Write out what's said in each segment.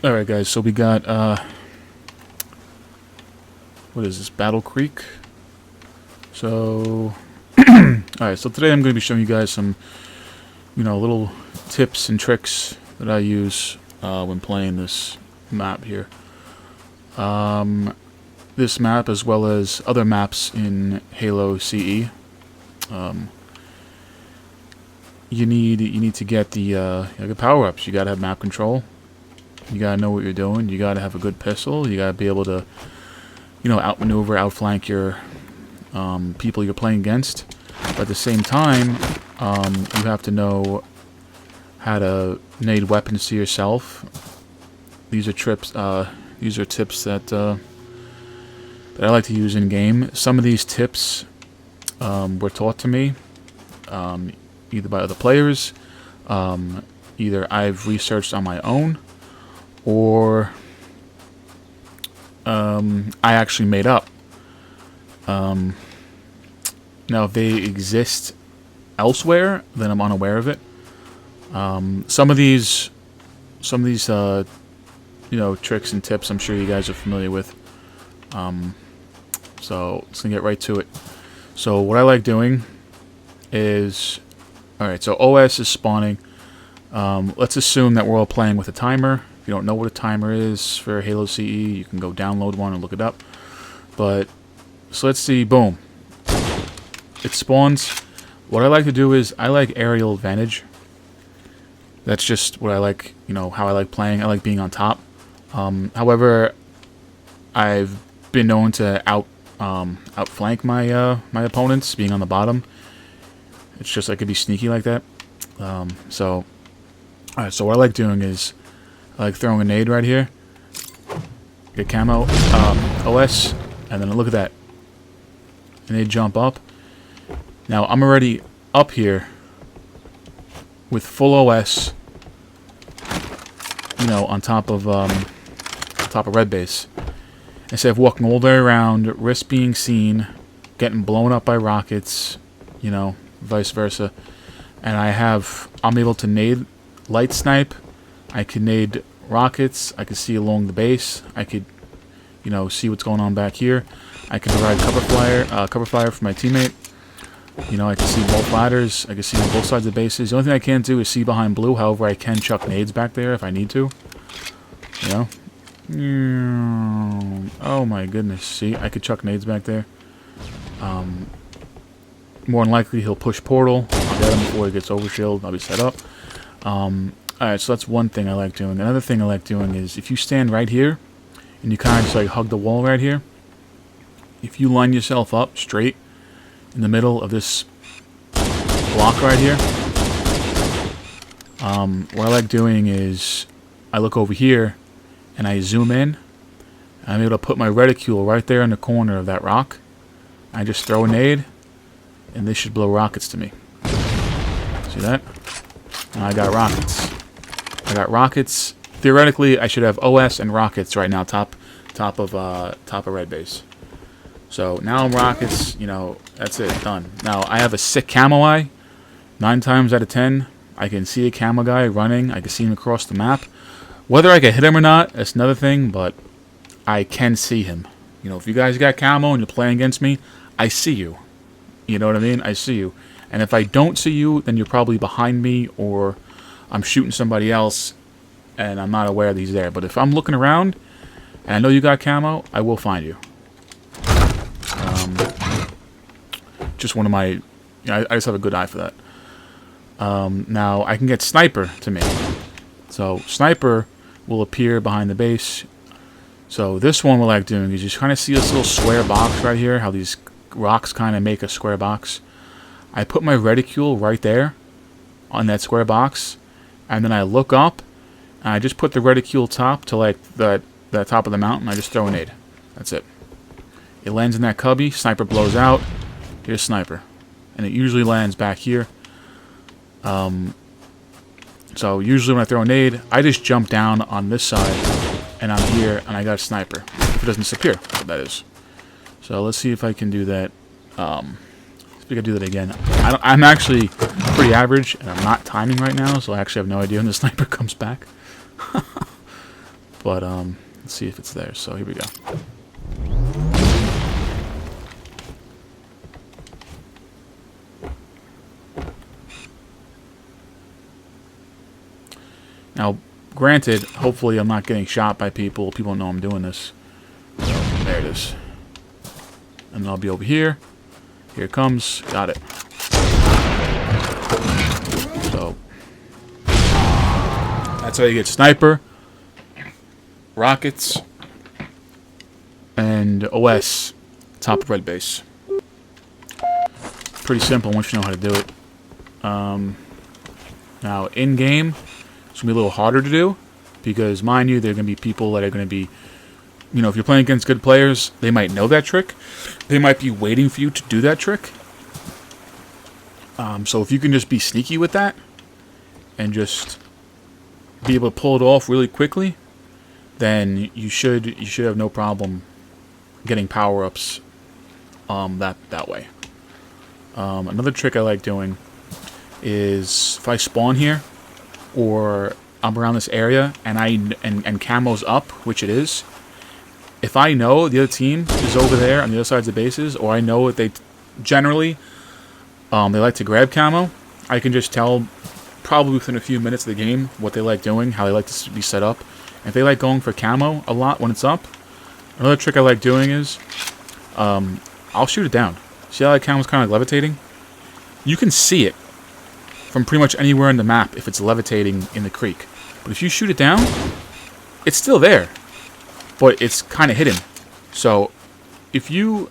Alright guys, so we got, what is this, Battle Creek? So, alright, so today I'm going to be showing you guys some, little tips and tricks that I use when playing this map here. This map, as well as other maps in Halo CE, you need to get the power-ups. You gotta have map control. You gotta know what you're doing. You gotta have a good pistol. You gotta be able to, outmaneuver, outflank your people you're playing against. But at the same time, you have to know how to nade weapons to yourself. These are tips that I like to use in game. Some of these tips were taught to me either by other players, either I've researched on my own, or I actually made up. Now, if they exist elsewhere, then I'm unaware of it. Some of these, tricks and tips, I'm sure you guys are familiar with. So let's get right to it. So what I like doing is, alright, so OS is spawning. Let's assume that we're all playing with a timer. If you don't know what a timer is for Halo CE, you can go download one and look it up. But, so let's see, boom. It spawns. What I like to do is, I like aerial advantage. That's just what I like, how I like playing. I like being on top. However, I've been known to outflank my my opponents, being on the bottom. It's just I could be sneaky like that. So what I like doing is I like throwing a nade right here. Get camo, OS, and then look at that. And they jump up. Now I'm already up here with full OS, on top of red base. Instead of walking all the way around, risk being seen, getting blown up by rockets, vice versa. And I'm able to nade light snipe. I can nade rockets. I can see along the base. I could, see what's going on back here. I can provide cover fire for my teammate. I can see both ladders. I can see on both sides of the bases. The only thing I can't do is see behind blue. However, I can chuck nades back there if I need to. Oh my goodness. See, I could chuck nades back there. More than likely, he'll push portal. I'll get him before he gets overshielded. I'll be set up. Alright, so that's one thing I like doing. Another thing I like doing is, if you stand right here, and you kind of just like hug the wall right here, if you line yourself up straight in the middle of this block right here, what I like doing is, I look over here, and I zoom in, and I'm able to put my reticule right there in the corner of that rock. I just throw a nade, and this should blow rockets to me. See that? And I got rockets. Theoretically, I should have OS and rockets right now, top of red base. So now I'm rockets. That's it, done. Now I have a sick camo eye. 9 times out of 10, I can see a camo guy running. I can see him across the map. Whether I can hit him or not, that's another thing. But I can see him. If you guys got camo and you're playing against me, I see you. You know what I mean? I see you. And if I don't see you, then you're probably behind me, or I'm shooting somebody else, and I'm not aware that he's there. But if I'm looking around, and I know you got camo, I will find you. Just one of my... I just have a good eye for that. Now, I can get Sniper to me. So, Sniper will appear behind the base. So, this one what I like doing is you kind of see this little square box right here, how these rocks kind of make a square box. I put my reticule right there on that square box, and then I look up, and I just put the reticule top to like the top of the mountain. I just throw a nade. That's it. It lands in that cubby. Sniper blows out. Here's Sniper, and it usually lands back here. So usually when I throw a nade, I just jump down on this side, and I'm here, and I got a Sniper. If it doesn't disappear, that is. So let's see if I can do that. If we could do that again. I'm actually pretty average, and I'm not timing right now, so I actually have no idea when the Sniper comes back. But let's see if it's there. So here we go. Now, granted, hopefully I'm not getting shot by people. People know I'm doing this. So, there it is. And then I'll be over here. Here it comes. Got it. So, that's how you get sniper, rockets, and OS, top of red base. Pretty simple once you know how to do it. Now, in-game, it's going to be a little harder to do, because, mind you, there are going to be people that are going to be, you know, if you're playing against good players, they might know that trick. They might be waiting for you to do that trick. So if you can just be sneaky with that, and just be able to pull it off really quickly, then you should have no problem getting power-ups that way. Another trick I like doing is if I spawn here, or I'm around this area, and camo's up, which it is. If I know the other team is over there on the other sides of the bases, or I know that they generally they like to grab camo, I can just tell probably within a few minutes of the game what they like doing, how they like to be set up. And if they like going for camo a lot when it's up, another trick I like doing is I'll shoot it down. See how that camo's kind of levitating? You can see it from pretty much anywhere in the map if it's levitating in the creek. But if you shoot it down, it's still there, but it's kind of hidden. So if you're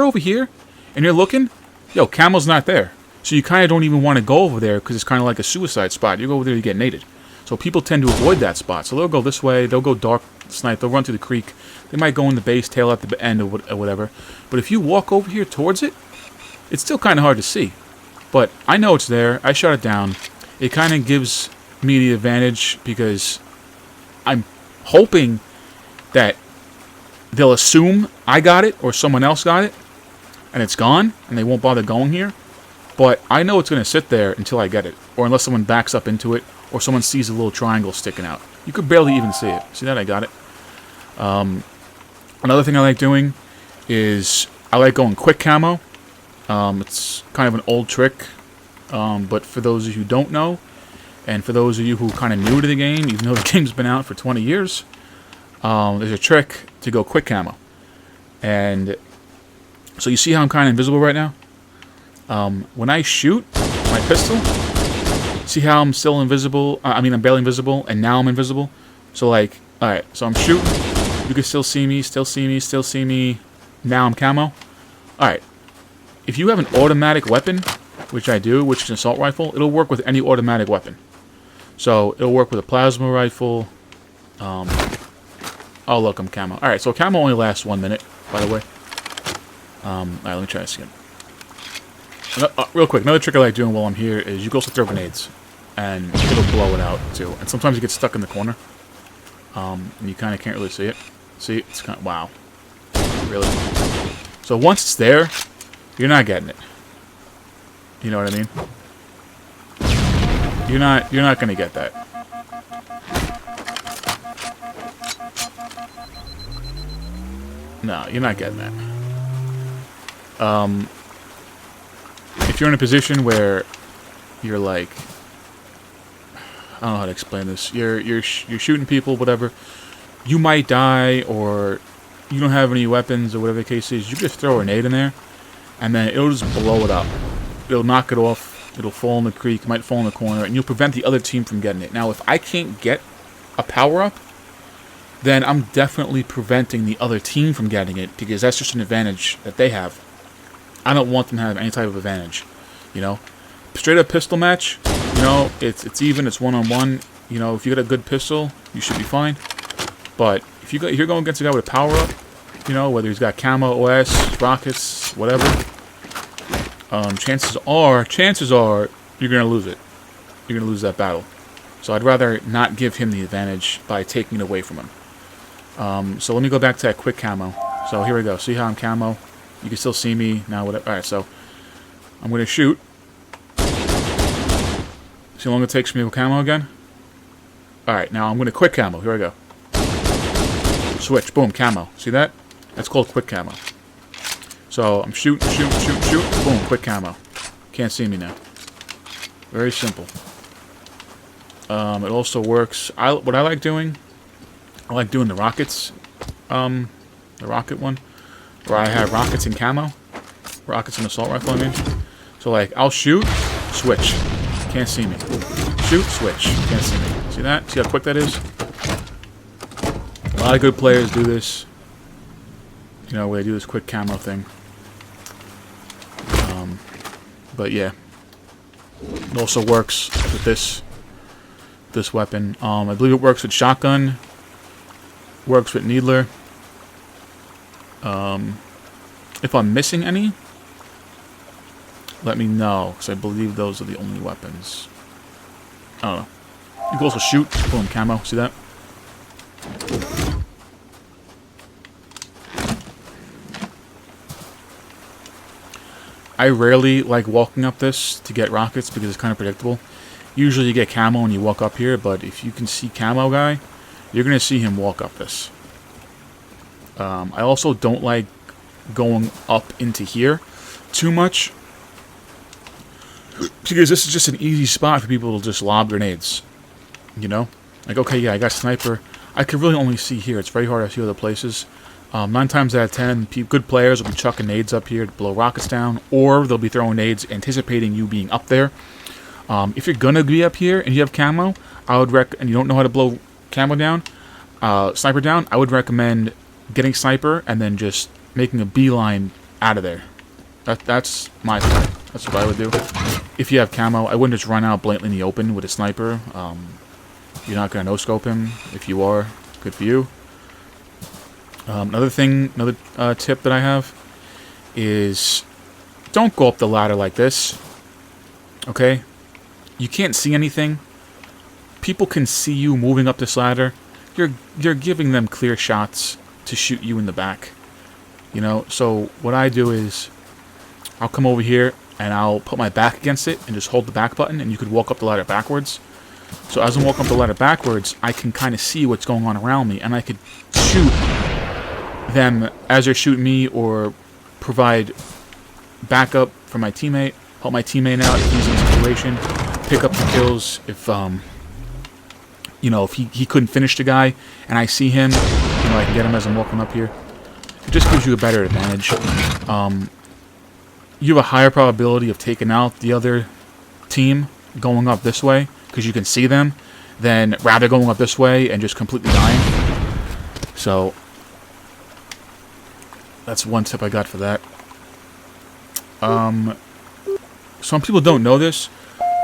over here and you're looking, yo, camo's not there. So you kind of don't even want to go over there because it's kind of like a suicide spot. You go over there, you get naded. So people tend to avoid that spot. So they'll go this way, they'll go dark snipe, they'll run through the creek. They might go in the base, tail at the end or whatever. But if you walk over here towards it, it's still kind of hard to see. But I know it's there. I shot it down. It kind of gives me the advantage because I'm hoping that they'll assume I got it or someone else got it and it's gone and they won't bother going here. But I know it's going to sit there until I get it, or unless someone backs up into it or someone sees a little triangle sticking out. You could barely even see it. See that? I got it. Another thing I like doing is I like going quick camo. It's kind of an old trick, but for those of you who don't know, and for those of you who are kind of new to the game, even though the game's been out for 20 years, there's a trick to go quick camo. And so you see how I'm kind of invisible right now? When I shoot my pistol, see how I'm still invisible? I'm barely invisible, and now I'm invisible. So like, alright, so I'm shooting, you can still see me, still see me, now I'm camo. Alright. If you have an automatic weapon, which I do, which is an assault rifle, it'll work with any automatic weapon. So it'll work with a plasma rifle. Oh look, I'm camo. Alright, so camo only lasts 1 minute, by the way. Alright, let me try this again. Real quick, another trick I like doing while I'm here is you can also throw grenades. And it'll blow it out, too. And sometimes you get stuck in the corner. And you kind of can't really see it. See, it's kind of, wow. Really? So once it's there, you're not getting it. You know what I mean? You're not gonna get that. No, you're not getting that. If you're in a position where you're like, I don't know how to explain this. You're shooting people, whatever. You might die, or you don't have any weapons, or whatever the case is. You just throw a grenade in there, and then it'll just blow it up. It'll knock it off. It'll fall in the creek. It might fall in the corner, and you'll prevent the other team from getting it. Now, if I can't get a power-up, then I'm definitely preventing the other team from getting it, because that's just an advantage that they have. I don't want them to have any type of advantage, you know? Straight up pistol match, you know, it's even, it's one-on-one. You know, if you got a good pistol, you should be fine. But if you're going against a guy with a power-up, you know, whether he's got camo, OS, rockets, whatever, chances are you're going to lose it. You're going to lose that battle. So I'd rather not give him the advantage by taking it away from him. So let me go back to that quick camo. So here we go. See how I'm camo? You can still see me now. Whatever. All right, so I'm going to shoot. See how long it takes me with camo again? Alright, now I'm going to quick camo. Here I go. Switch. Boom. Camo. See that? That's called quick camo. So I'm shooting. Boom. Quick camo. Can't see me now. Very simple. It also works. What I like doing the rockets. The rocket one. Where I have rockets and camo. Rockets and assault rifle, I mean. So, like, I'll shoot, switch. Can't see me. Shoot, switch. Can't see me. See that? See how quick that is? A lot of good players do this. You know, where they do this quick camo thing. But, yeah. It also works with this weapon. I believe it works with shotgun. Works with needler. If I'm missing any, let me know, because I believe those are the only weapons. I don't know. You can also shoot. Boom, camo. See that? I rarely like walking up this to get rockets because it's kind of predictable. Usually you get camo when you walk up here, but if you can see camo guy, you're going to see him walk up this. I also don't like going up into here too much, because this is just an easy spot for people to just lob grenades. You know? Like, okay, yeah, I got sniper. I could really only see here. It's very hard to see other places. 9 times out of 10, good players will be chucking nades up here to blow rockets down, or they'll be throwing nades anticipating you being up there. If you're gonna be up here and you have camo, and you don't know how to blow camo down, sniper down, I would recommend getting sniper and then just making a beeline out of there. That's my thing. That's what I would do. If you have camo, I wouldn't just run out blatantly in the open with a sniper. You're not going to no-scope him. If you are, good for you. Another tip that I have is don't go up the ladder like this. Okay? You can't see anything. People can see you moving up this ladder. You're giving them clear shots to shoot you in the back. You know, so what I do is I'll come over here and I'll put my back against it and just hold the back button, and you could walk up the ladder backwards. So as I'm walking up the ladder backwards, I can kind of see what's going on around me, and I could shoot them as they're shooting me, or provide backup for my teammate, help my teammate out if he's in a situation, pick up the kills if you know, if he couldn't finish the guy and I see him, you know, I can get him as I'm walking up here. It just gives you a better advantage. You have a higher probability of taking out the other team going up this way, because you can see them, than rather going up this way and just completely dying. So that's one tip I got for that. Some people don't know this,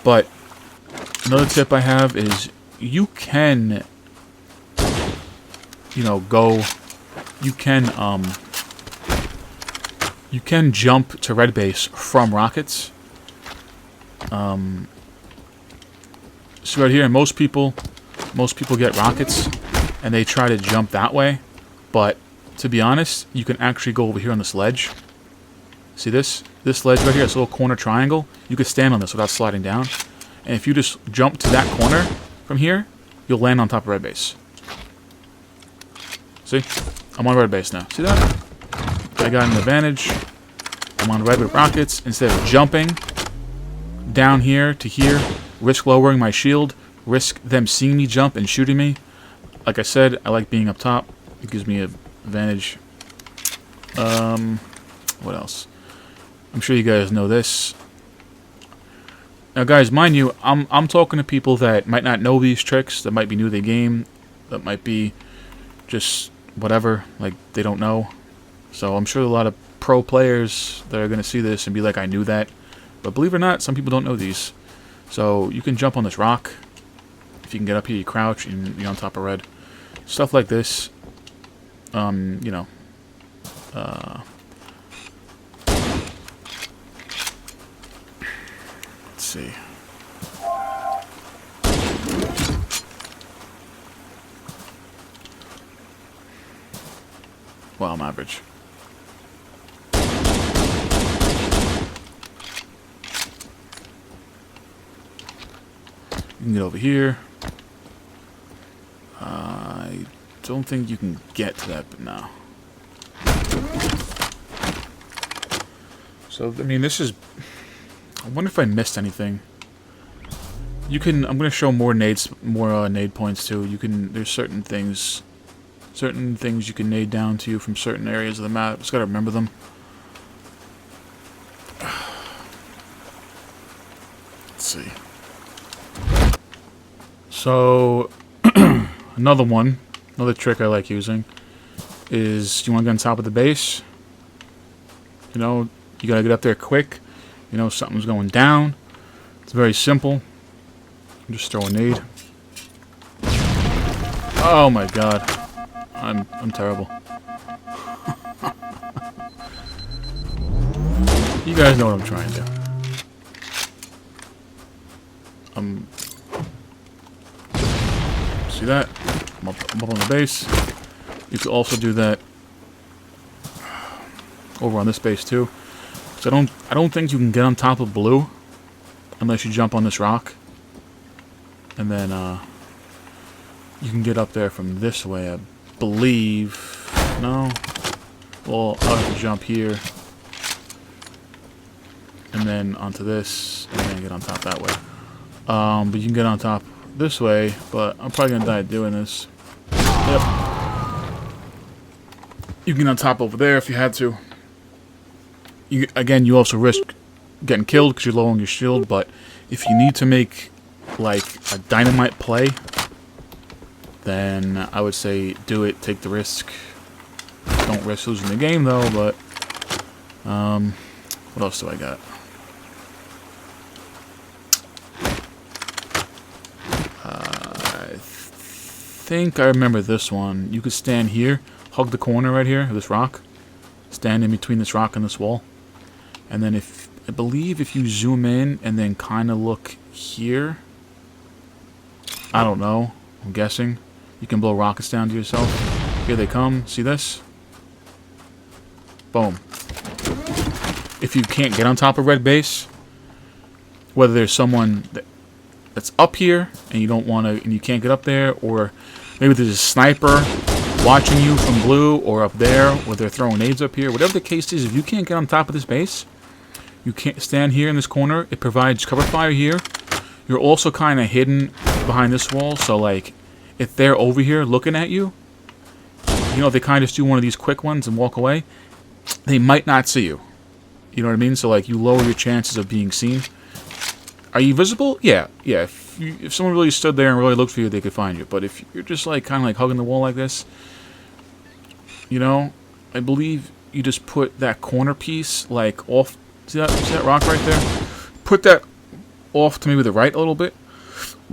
but another tip I have is you can, you know, you can jump to red base from rockets. So right here, most people get rockets and they try to jump that way, but to be honest, you can actually go over here on this ledge. See this ledge right here, this little corner triangle? You could stand on this without sliding down, and if you just jump to that corner from here, you'll land on top of red base. See? I'm on red base now. See that? I got an advantage. I'm on red with rockets. Instead of jumping down here to here, risk lowering my shield, risk them seeing me jump and shooting me. Like I said, I like being up top. It gives me an advantage. What else? I'm sure you guys know this. Now, guys, mind you, I'm talking to people that might not know these tricks, that might be new to the game, that might be just whatever, like they don't know. So I'm sure a lot of pro players that are going to see this and be like, I knew that. But believe it or not, some people don't know these. So you can jump on this rock. If you can get up here, you crouch and you're on top of red. Stuff like this. You know. Let's see. Well, I'm average. You can get over here. don't think you can get to that, but no. So, I mean, this is... I wonder if I missed anything. You can... I'm going to show more nades, more nade points, too. You can... There's certain things you can nade down to from certain areas of the map. Just got to remember them. Let's see. So, another trick I like using is you want to get on top of the base. You know, you got to get up there quick. You know, something's going down. It's very simple. Just throw a nade. Oh my god. I'm terrible. You guys know what I'm trying to do. See that? I'm up on the base. You could also do that over on this base too. So I don't think you can get on top of blue unless you jump on this rock. And then you can get up there from this way, I believe. No? Well, I'll have to jump here. And then onto this, and then get on top that way. But you can get on top this way, but I'm probably gonna die doing this. Yep. You can get on top over there if you had to. Again, you also risk getting killed because you're low on your shield, but if you need to make, like, a dynamite play, then I would say do it, take the risk. Don't risk losing the game, though, but... what else do I got? I think I remember this one. You could stand here, hug the corner right here, this rock. Stand in between this rock and this wall. And then I believe if you zoom in and then kind of look here, I don't know, I'm guessing, you can blow rockets down to yourself. Here they come, see this? Boom. If you can't get on top of red base, whether there's someone that's up here and you don't want to, and you can't get up there, or maybe there's a sniper watching you from blue or up there, or they're throwing nades up here, whatever the case is, if you can't get on top of this base, you can't stand here in this corner. It provides cover fire here. You're also kind of hidden behind this wall, so like if they're over here looking at you, you know, if they kind of just do one of these quick ones and walk away, they might not see you. You know what I mean? So like you lower your chances of being seen. Are you visible? Yeah. If someone really stood there and really looked for you, they could find you. But if you're just like kind of like hugging the wall like this, you know, I believe you just put that corner piece like off. See that rock right there? Put that off to maybe the right a little bit,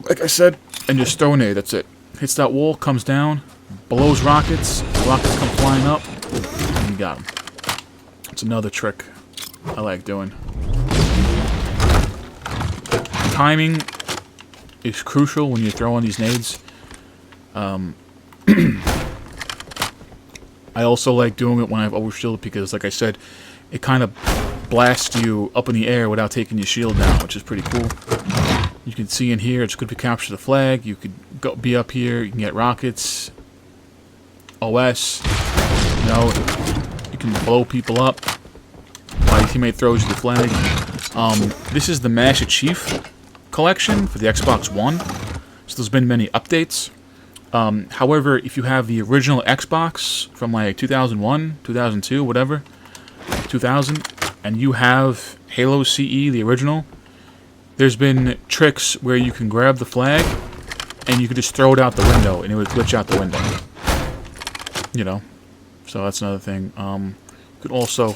like I said, and just throw a nade. That's it. Hits that wall, comes down, blows rockets. Rockets come flying up, and you got them. It's another trick I like doing. Timing is crucial when you're throwing these nades. I also like doing it when I have overshielded because, like I said, it kind of blasts you up in the air without taking your shield down, which is pretty cool. You can see in here, it's good to capture the flag. You could be up here, you can get rockets, OS, you know, you can blow people up while your teammate throws you the flag. This is the Master Chief collection for the Xbox One, so there's been many updates. However, if you have the original Xbox from like 2001, 2002, whatever, 2000, and you have Halo CE, the original, there's been tricks where you can grab the flag and you can just throw it out the window and it would glitch out the window. You know, so that's another thing. You could also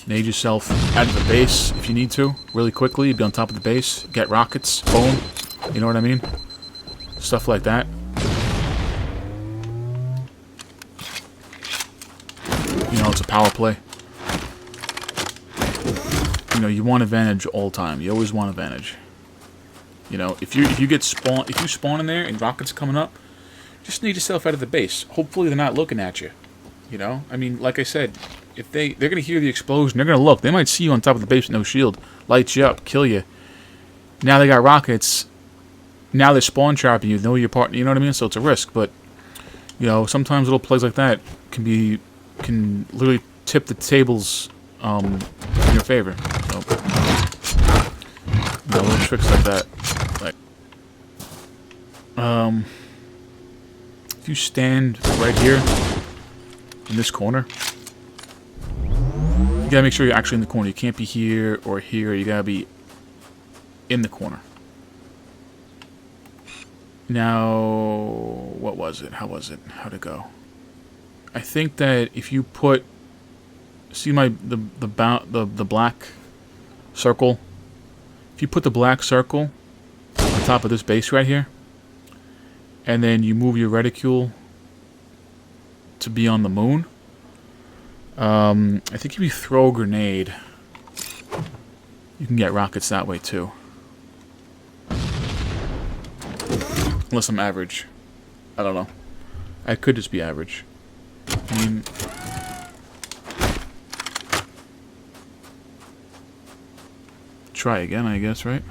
nade yourself out of the base if you need to, really quickly, be on top of the base, get rockets, boom, you know what I mean? Stuff like that. You know, it's a power play. You know, you want advantage all the time. You always want advantage. You know, if you spawn in there and rockets coming up, just nade yourself out of the base. Hopefully they're not looking at you. You know, I mean, like I said, if they're gonna hear the explosion, they're gonna look. They might see you on top of the base with no shield, light you up, kill you. Now they got rockets. Now they're spawn trapping you. Know your partner. You know what I mean? So it's a risk, but You know, sometimes little plays like that can literally tip the tables in your favor. So, you know, little tricks like that. Like, if you stand right here in this corner, you gotta make sure you're actually in the corner. You can't be here or here. You gotta be in the corner. Now, what was it? How was it? How'd it go? I think that if you put, see the black circle. If you put the black circle on top of this base right here, and then you move your reticule to be on the moon, I think if you throw a grenade, you can get rockets that way too. Unless I'm average. I don't know. I could just be average. I mean, try again, I guess, right?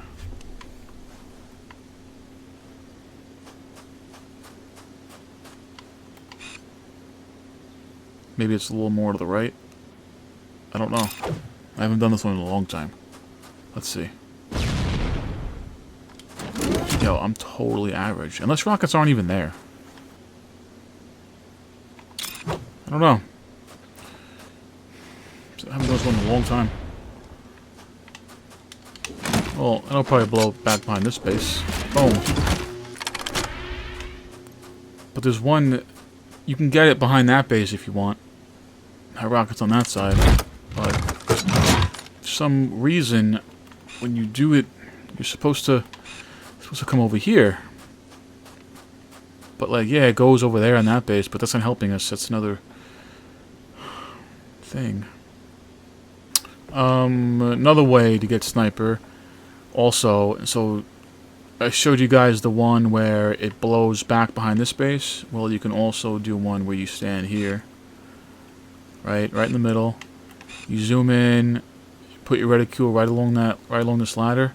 Maybe it's a little more to the right. I don't know. I haven't done this one in a long time. Let's see. Yo, I'm totally average. Unless rockets aren't even there. I don't know. I haven't done this one in a long time. Well, it'll probably blow back behind this base. Boom. But there's one... You can get it behind that base if you want. Have rockets on that side. But for some reason, when you do it, you're supposed to come over here. But like, yeah, it goes over there on that base, but that's not helping us. That's another thing. Another way to get sniper. Also, so I showed you guys the one where it blows back behind this base. Well, you can also do one where you stand here. Right in the middle. You zoom in, put your reticule right along this ladder.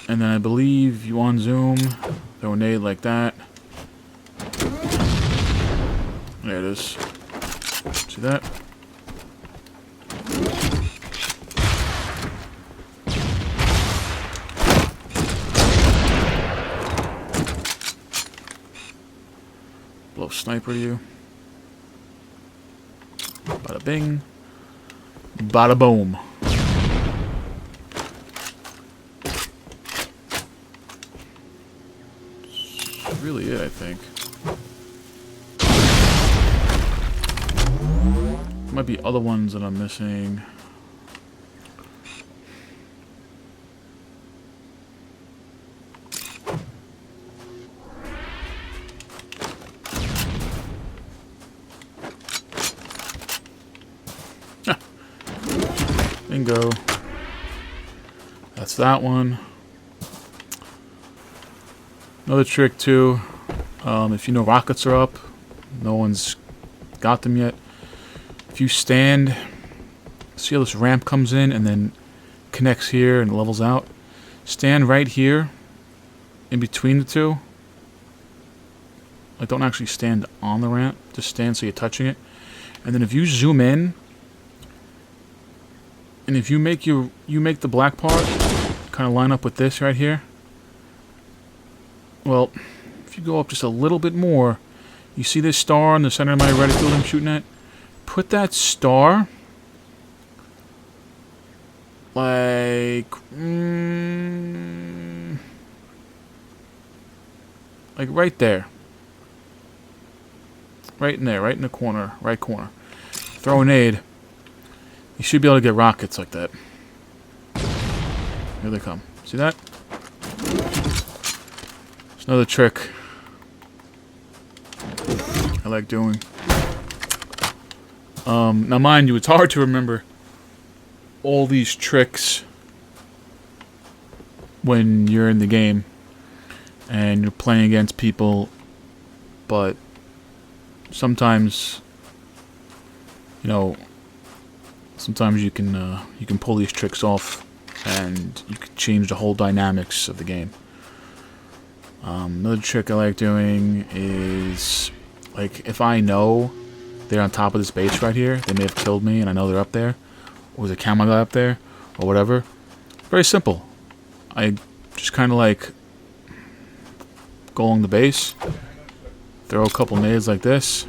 And then I believe you unzoom, throw a nade like that. There it is. See that? Blow sniper to you. Bada bing. Bada boom. That's really it, I think. Might be other ones that I'm missing. Bingo. That's that one. Another trick too. If you know rockets are up, no one's got them yet. If you stand, see how this ramp comes in and then connects here and levels out. Stand right here, in between the two. Like, don't actually stand on the ramp. Just stand so you're touching it. And then if you zoom in, and if you make the black part kind of line up with this right here. Well, if you go up just a little bit more, you see this star in the center of my reticule I'm shooting at? Put that star like right there. Right in there, right in the corner, right corner. Throw a nade. You should be able to get rockets like that. Here they come. See that? It's another trick I like doing. Now mind you, it's hard to remember all these tricks when you're in the game and you're playing against people, but sometimes, you know, sometimes you can pull these tricks off, and you can change the whole dynamics of the game. Another trick I like doing is, like, if I know they're on top of this base right here, they may have killed me and I know they're up there, or there's a camel guy up there, or whatever. Very simple. I just kind of like go along the base, throw a couple nades like this,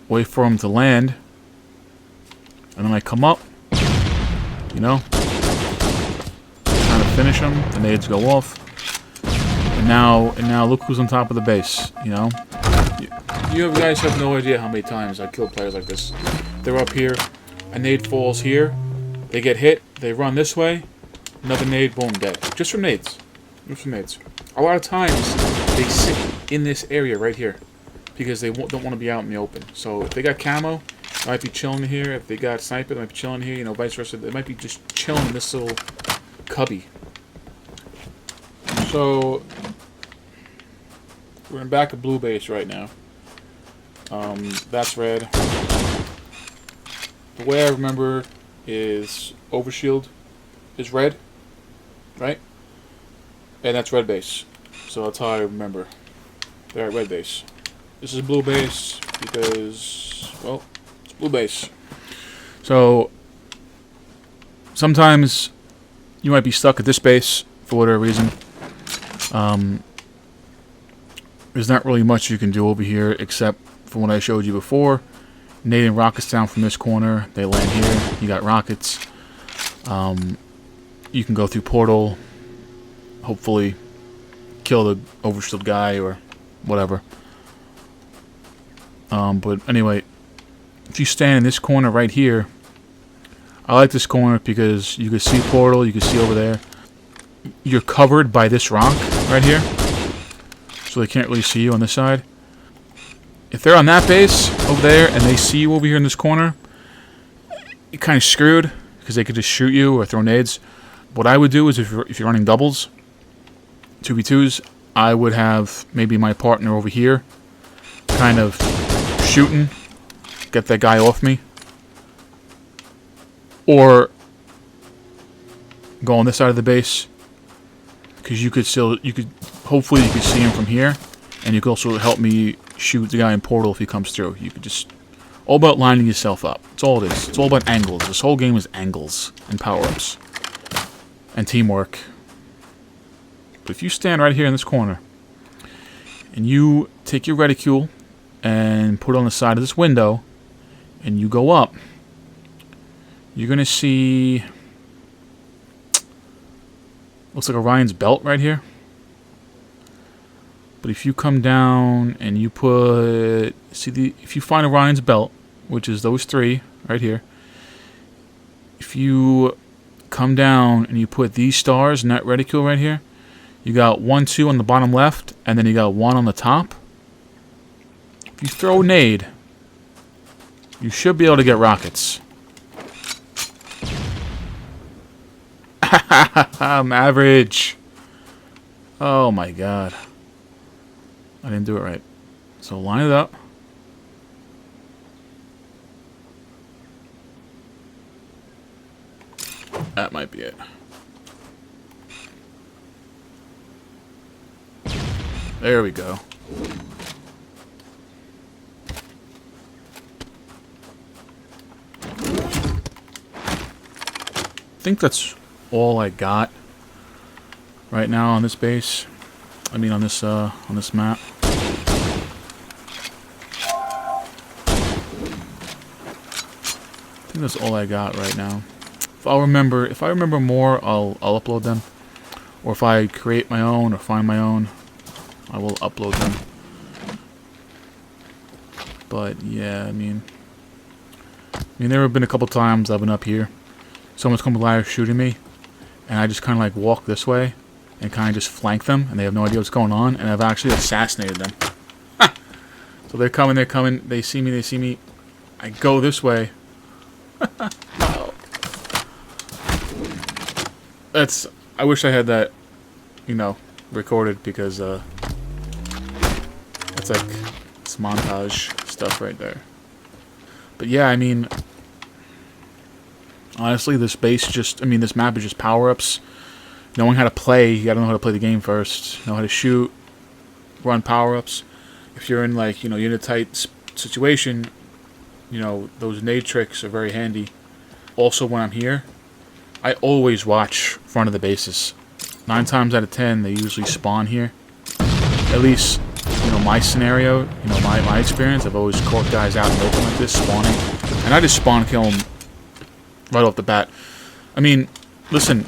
wait for them to land, and then I come up, you know, kind of finish them. The nades go off, and now look who's on top of the base. You know, you guys have no idea how many times I killed players like this. They're up here, a nade falls here, they get hit, they run this way, another nade, boom, dead. Just from nades. Just from nades. A lot of times they sit in this area right here because they don't want to be out in the open. So if they got camo, they might be chilling here. If they got sniper, they might be chilling here. You know, vice versa. They might be just chilling in this little cubby. So we're in back of blue base right now. That's red. The way I remember is overshield is red, right? And that's red base. So that's how I remember. They're at red base. This is blue base because, well, it's blue base. So sometimes you might be stuck at this base for whatever reason. There's not really much you can do over here except from what I showed you before. Nading rockets down from this corner. They land here. You got rockets. You can go through portal. Hopefully kill the overshield guy or whatever. But anyway, if you stand in this corner right here, I like this corner because you can see portal, you can see over there. You're covered by this rock right here, so they can't really see you on this side. If they're on that base over there and they see you over here in this corner, you're kind of screwed because they could just shoot you or throw nades. What I would do is if you're running doubles, 2v2s, I would have maybe my partner over here kind of shooting, get that guy off me, or go on this side of the base because hopefully you could see him from here, and you could also help me shoot the guy in portal if he comes through. You could just, all about lining yourself up. That's all it is. It's all about angles. This whole game is angles and power-ups and teamwork. But if you stand right here in this corner and you take your reticule and put it on the side of this window and you go up, you're going to see, looks like Orion's belt right here. But if you come down and you put, if you find Orion's belt, which is those three right here, if you come down and you put these stars in that reticule right here, you got 1, 2 on the bottom left, and then you got 1 on the top. If you throw a nade, you should be able to get rockets. I'm average. Oh my god. I didn't do it right. So line it up. That might be it. There we go. I think that's all I got right now on this base. I mean on this map. I think that's all I got right now. If I remember more, I'll upload them. Or if I create my own or find my own, I will upload them. But yeah, I mean there have been a couple times I've been up here, someone's come alive shooting me, and I just kind of like walk this way and kind of just flank them, and they have no idea what's going on, and I've actually assassinated them. So they're coming, they see me, I go this way. I wish I had that, recorded, because it's like, it's montage stuff right there. But yeah, I mean, honestly, this map is just power-ups, Knowing how to play, you gotta know how to play the game first. Know how to shoot, run power-ups. If you're in like, you're in a tight situation, those nade tricks are very handy. Also, when I'm here, I always watch front of the bases. 9 times out of 10, they usually spawn here. At least, my scenario, my experience, I've always caught guys out in the open like this, spawning. And I just spawn kill them right off the bat. I mean, listen.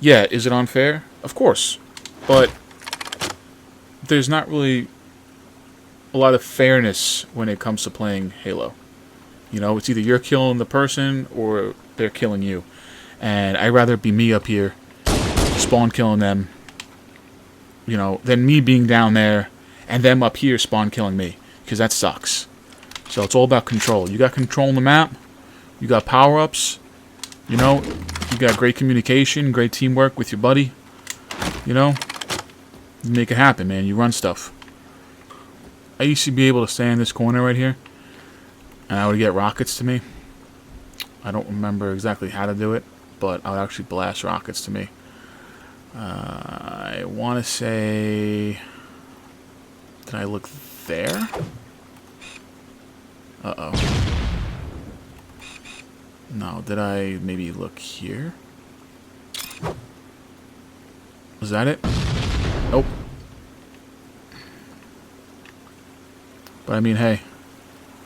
Yeah, is it unfair? Of course. But there's not really a lot of fairness when it comes to playing Halo. It's either you're killing the person or they're killing you. And I'd rather be me up here, spawn killing them, than me being down there and them up here spawn killing me. Because that sucks. So it's all about control. You got control on the map. You got power-ups. You got great communication, great teamwork with your buddy. You make it happen, man. You run stuff. I used to be able to stay in this corner right here, and I would get rockets to me. I don't remember exactly how to do it, but I would actually blast rockets to me. I want to say... Did I look there? Uh-oh. No, did I maybe look here? Was that it? Nope. But I mean, hey,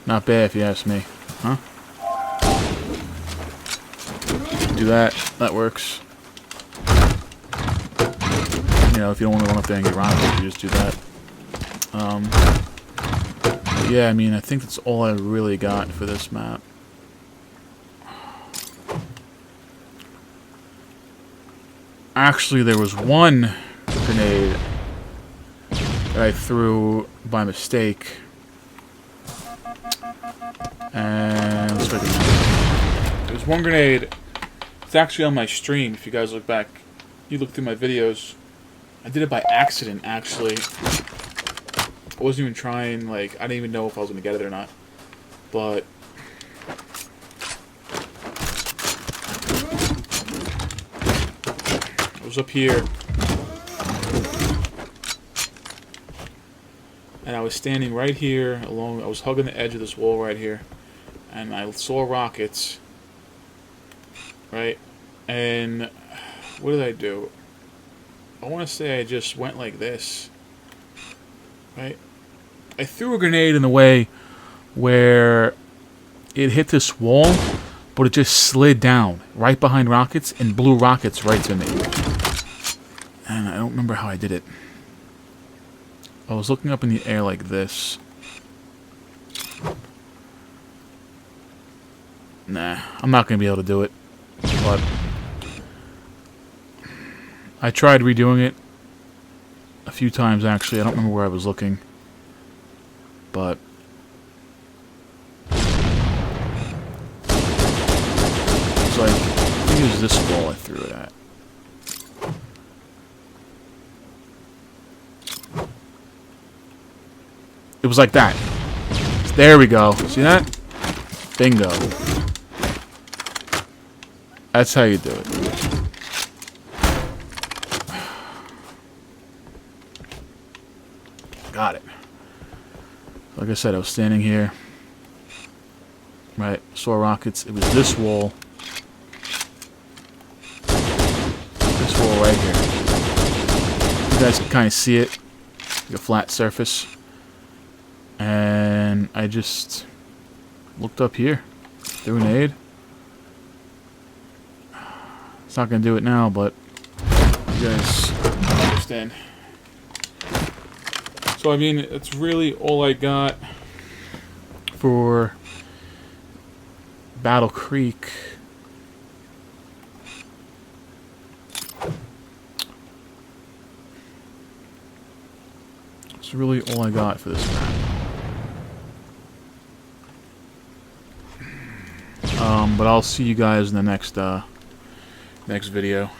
not bad if you ask me, huh? Do that. That works. If you don't want to run up there and get rocked, you just do that. Yeah, I mean, I think that's all I really got for this map. Actually, there was one grenade that I threw by mistake. And let's write it down. There was one grenade. It's actually on my stream. If you guys look back, you look through my videos. I did it by accident, actually. I wasn't even trying, I didn't even know if I was going to get it or not. But I was up here, and I was standing right here I was hugging the edge of this wall right here, and I saw rockets, right? And what did I do? I want to say I just went like this, right? I threw a grenade in the way where it hit this wall, but it just slid down right behind rockets and blew rockets right to me. And I don't remember how I did it. I was looking up in the air like this. Nah, I'm not going to be able to do it. But I tried redoing it a few times, actually. I don't remember where I was looking. But it's like, I think it was this wall I threw it at. It was like that. There we go. See that? Bingo. That's how you do it. Got it. Like I said, I was standing here. Right. Saw rockets. It was this wall. This wall right here. You guys can kind of see it. Like a flat surface. And I just looked up here. Threw an nade. It's not going to do it now, but you guys understand. So, I mean, it's really all I got for Battle Creek. It's really all I got for this map. But I'll see you guys in the next video.